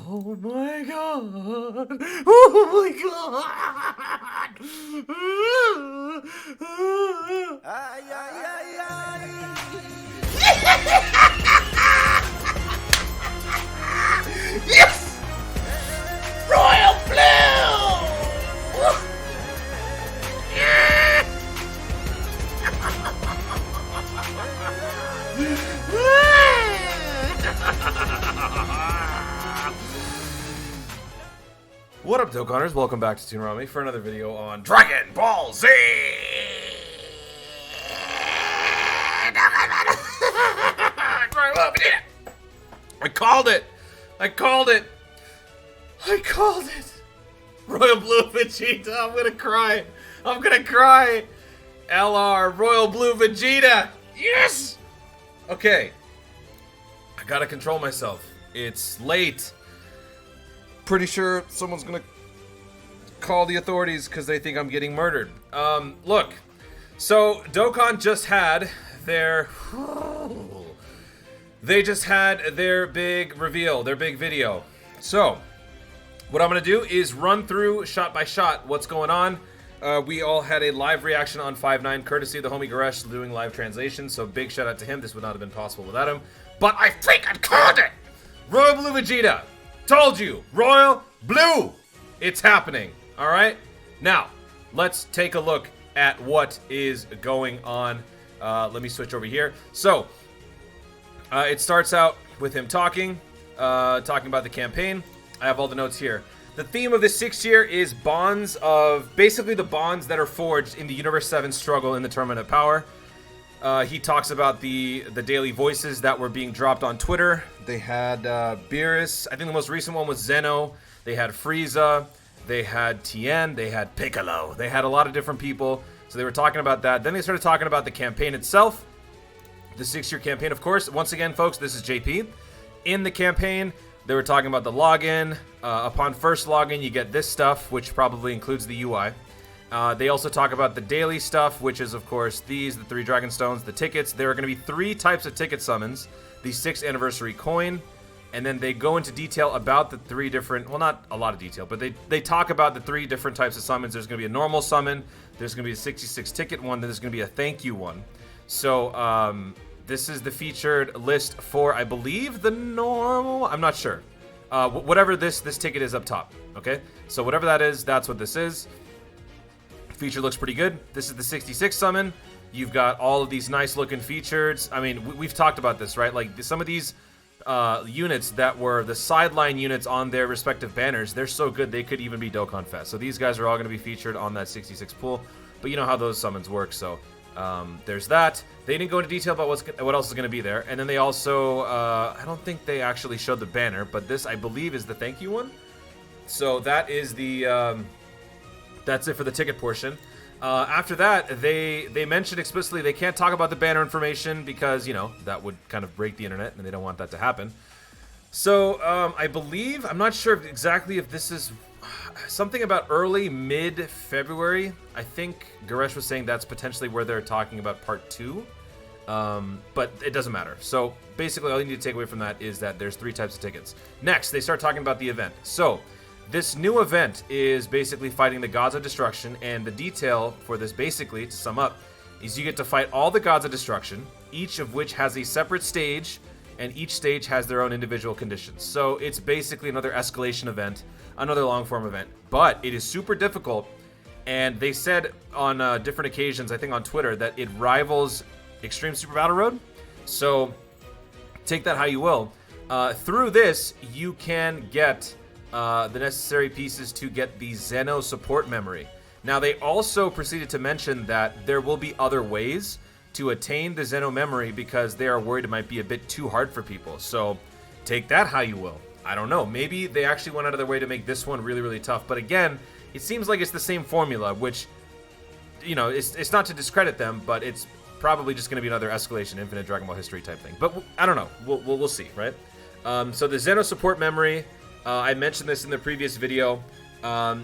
Oh my god! Oh my god! Ay, ay, ay, ay. Yes! Royal Blue! What up, Dokkaners? Welcome back to Toonami for another video on Dragon Ball Z! I called it! I called it! I called it! Royal Blue Vegeta, I'm gonna cry! I'm gonna cry! LR, Royal Blue Vegeta! Yes! Okay. I gotta control myself. It's late. Pretty sure someone's gonna call the authorities because they think I'm getting murdered. Look. So, Dokkan just had their... They just had their big reveal, their big video. So, what I'm gonna do is run through shot by shot what's going on. We all had a live reaction on 5/9, courtesy of the homie Goresh doing live translation, so big shout out to him. This would not have been possible without him. But I think I called it! Royal Blue Vegeta! Told you! Royal Blue! It's happening, alright? Now, let's take a look at what is going on. Let me switch over here. So, it starts out with him talking about the campaign. I have all the notes here. The theme of the 6th year is bonds of, basically the bonds that are forged in the Universe 7 struggle in the Tournament of Power. He talks about the daily voices that were being dropped on Twitter. They had Beerus. I think the most recent one was Zeno. They had Frieza. They had Tien. They had Piccolo. They had a lot of different people. So they were talking about that. Then they started talking about the campaign itself. The 6-year campaign, of course. Once again, folks, this is JP. In the campaign, they were talking about the login. Upon first login, you get this stuff, which probably includes the UI. They also talk about the daily stuff, which is, of course, the 3 Dragon Stones, the tickets. There are going to be 3 types of ticket summons. The 6th anniversary coin, and then they go into detail about the 3 different, well, not a lot of detail, but they talk about the 3 different types of summons. There's going to be a normal summon, there's going to be a 66 ticket one, then there's going to be a thank you one. So, this is the featured list for, I believe, the normal, I'm not sure. Whatever this ticket is up top, okay? So whatever that is, that's what this is. Feature looks pretty good. This is the 66 summon. You've got all of these nice looking features. I mean, we've talked about this, right? Like some of these units that were the sideline units on their respective banners, they're so good they could even be Dokkan Fest. So these guys are all going to be featured on that 66 pool. But you know how those summons work, so there's that. They didn't go into detail about what else is going to be there. And then they also, I don't think they actually showed the banner, but this, I believe, is the thank you one. So that is the, that's it for the ticket portion. After that, they mentioned explicitly they can't talk about the banner information because, you know, that would kind of break the internet, and they don't want that to happen. So, I believe, I'm not sure exactly if this is something about early, mid-February. I think Goresh was saying that's potentially where they're talking about part 2. But it doesn't matter. So, basically, all you need to take away from that is that there's 3 types of tickets. Next, they start talking about the event. So, this new event is basically fighting the Gods of Destruction, and the detail for this, basically, to sum up, is you get to fight all the Gods of Destruction, each of which has a separate stage, and each stage has their own individual conditions. So it's basically another escalation event, another long-form event, but it is super difficult, and they said on different occasions, I think on Twitter, that it rivals Extreme Super Battle Road, so take that how you will. Through this, you can get the necessary pieces to get the Zeno support memory. Now, they also proceeded to mention that there will be other ways to attain the Zeno memory because they are worried it might be a bit too hard for people. So, take that how you will. I don't know. Maybe they actually went out of their way to make this one really, really tough. But again, it seems like it's the same formula, which, you know, it's not to discredit them, but it's probably just going to be another escalation, Infinite Dragon Ball history type thing. But I don't know. We'll see, right? So the Zeno support memory, I mentioned this in the previous video,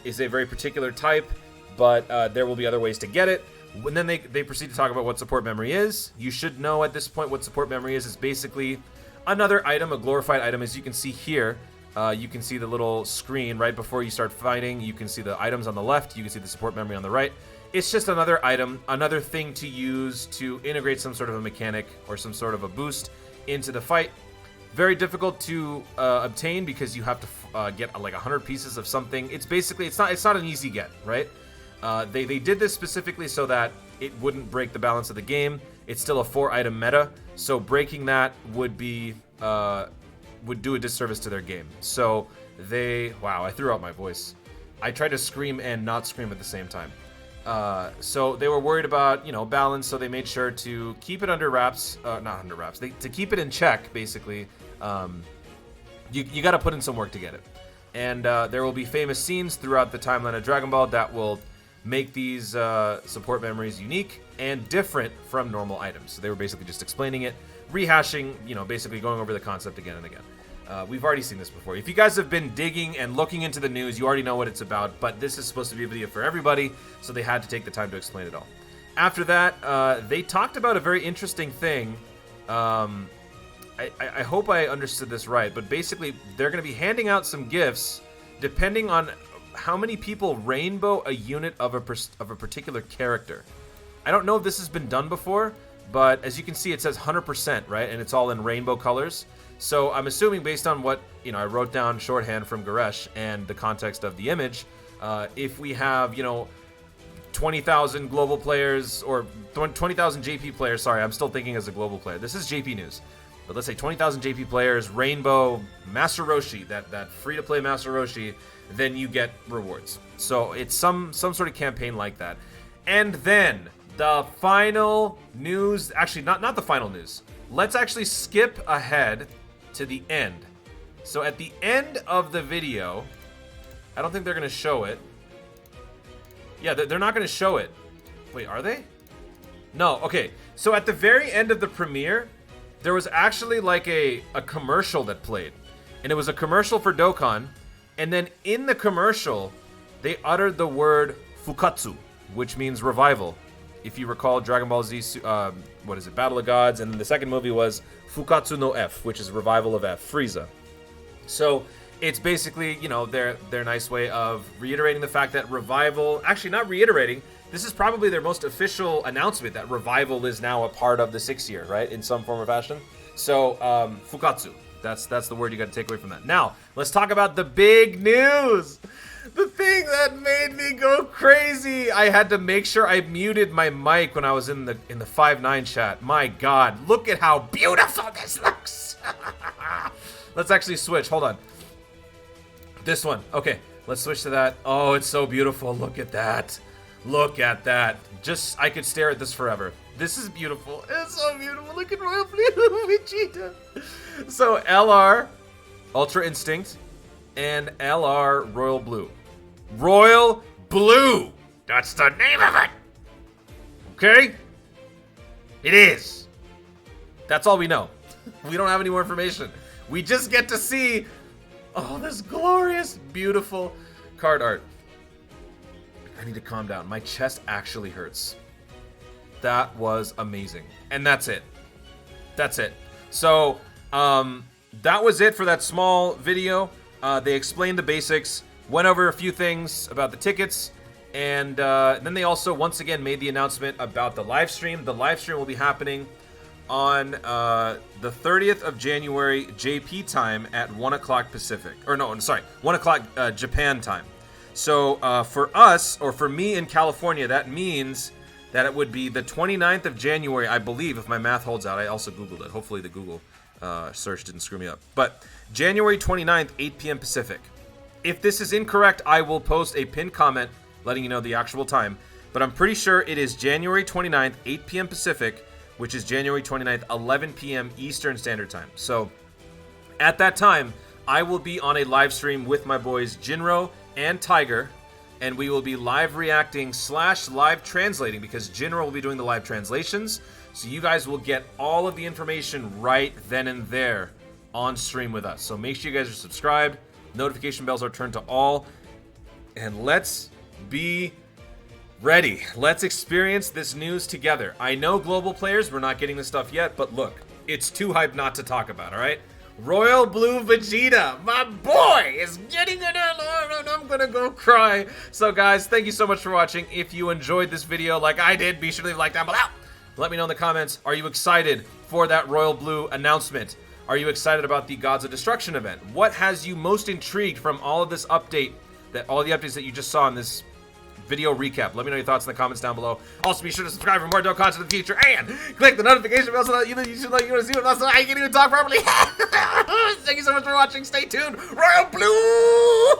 is a very particular type, but there will be other ways to get it. And then they proceed to talk about what support memory is. You should know at this point what support memory is. It's basically another item, a glorified item, as you can see here. you can see the little screen right before you start fighting. You can see the items on the left. You can see the support memory on the right. It's just another item, another thing to use to integrate some sort of a mechanic or some sort of a boost into the fight. Very difficult to obtain because you have to get like 100 pieces of something. It's basically, it's not an easy get, right? They did this specifically so that it wouldn't break the balance of the game. It's still a 4-item meta, so breaking that would be would do a disservice to their game. So wow, I threw out my voice. I tried to scream and not scream at the same time. So they were worried about, balance, so they made sure to keep it under wraps, not under wraps, to keep it in check, basically. You got to put in some work to get it. And there will be famous scenes throughout the timeline of Dragon Ball that will make these support memories unique and different from normal items. So they were basically just explaining it, rehashing, basically going over the concept again and again. We've already seen this before. If you guys have been digging and looking into the news, you already know what it's about, but this is supposed to be a video for everybody, so they had to take the time to explain it all. After that, they talked about a very interesting thing. I hope I understood this right, but basically, they're going to be handing out some gifts depending on how many people rainbow a unit of a particular character. I don't know if this has been done before, but as you can see, it says 100%, right? And it's all in rainbow colors. So I'm assuming based on what, I wrote down shorthand from Goresh and the context of the image, if we have, 20,000 global players or 20,000 JP players, sorry, I'm still thinking as a global player. This is JP news. But let's say 20,000 JP players, rainbow Master Roshi, that free-to-play Master Roshi, then you get rewards. So it's some sort of campaign like that. And then the final news, actually not the final news. Let's actually skip ahead to the end. So at the end of the video, I don't think they're going to show it. Yeah, they're not going to show it. Wait, are they? No, okay. So at the very end of the premiere, there was actually like a commercial that played. And it was a commercial for Dokkan. And then in the commercial, they uttered the word Fukatsu, which means revival. If you recall Dragon Ball Z, Battle of Gods, and the second movie was Fukatsu no F, which is revival of F, Frieza. So it's basically, their nice way of reiterating the fact that revival, actually not reiterating, this is probably their most official announcement that revival is now a part of the 6th year, right, in some form or fashion. So Fukatsu, that's the word you got to take away from that. Now, let's talk about the big news. The thing that made me go crazy. I had to make sure I muted my mic when I was in the 5-9 chat. My God, look at how beautiful this looks. Let's actually switch. Hold on. This one. Okay, let's switch to that. Oh, it's so beautiful. Look at that. Look at that. I could stare at this forever. This is beautiful. It's so beautiful. Look at Royal Blue Vegeta. So LR, Ultra Instinct, and LR Royal Blue. Royal Blue! That's the name of it! Okay? It is. That's all we know. We don't have any more information. We just get to see, this glorious, beautiful card art. I need to calm down. My chest actually hurts. That was amazing. And that's it. That's it. So, that was it for that small video. They explained the basics, went over a few things about the tickets, and then they also once again made the announcement about the live stream. The live stream will be happening on the 30th of January JP time at 1 o'clock Pacific. Or no, I'm sorry, 1 o'clock Japan time. So for us, or for me in California, that means that it would be the 29th of January, I believe, if my math holds out. I also Googled it. Hopefully the Google search didn't screw me up. But January 29th, 8 p.m. Pacific. If this is incorrect, I will post a pinned comment letting you know the actual time. But I'm pretty sure it is January 29th, 8 p.m. Pacific, which is January 29th, 11 p.m. Eastern Standard Time. So at that time, I will be on a live stream with my boys Jinro and Tiger, and we will be live reacting / live translating, because Jinro will be doing the live translations. So you guys will get all of the information right then and there on stream with us. So make sure you guys are subscribed. Notification bells are turned to all. And let's be ready. Let's experience this news together. I know global players, we're not getting this stuff yet, but look, it's too hype not to talk about, all right? Royal Blue Vegeta, my boy, is getting it on, and I'm gonna go cry. So guys, thank you so much for watching. If you enjoyed this video like I did, be sure to leave a like down below. Let me know in the comments, are you excited for that Royal Blue announcement? Are you excited about the Gods of Destruction event? What has you most intrigued from all of this update, all the updates that you just saw in this video recap? Let me know your thoughts in the comments down below. Also, be sure to subscribe for more dope content in the future, and click the notification bell so that you want to see what else I can't even talk properly. Thank you so much for watching. Stay tuned. Royal Blue!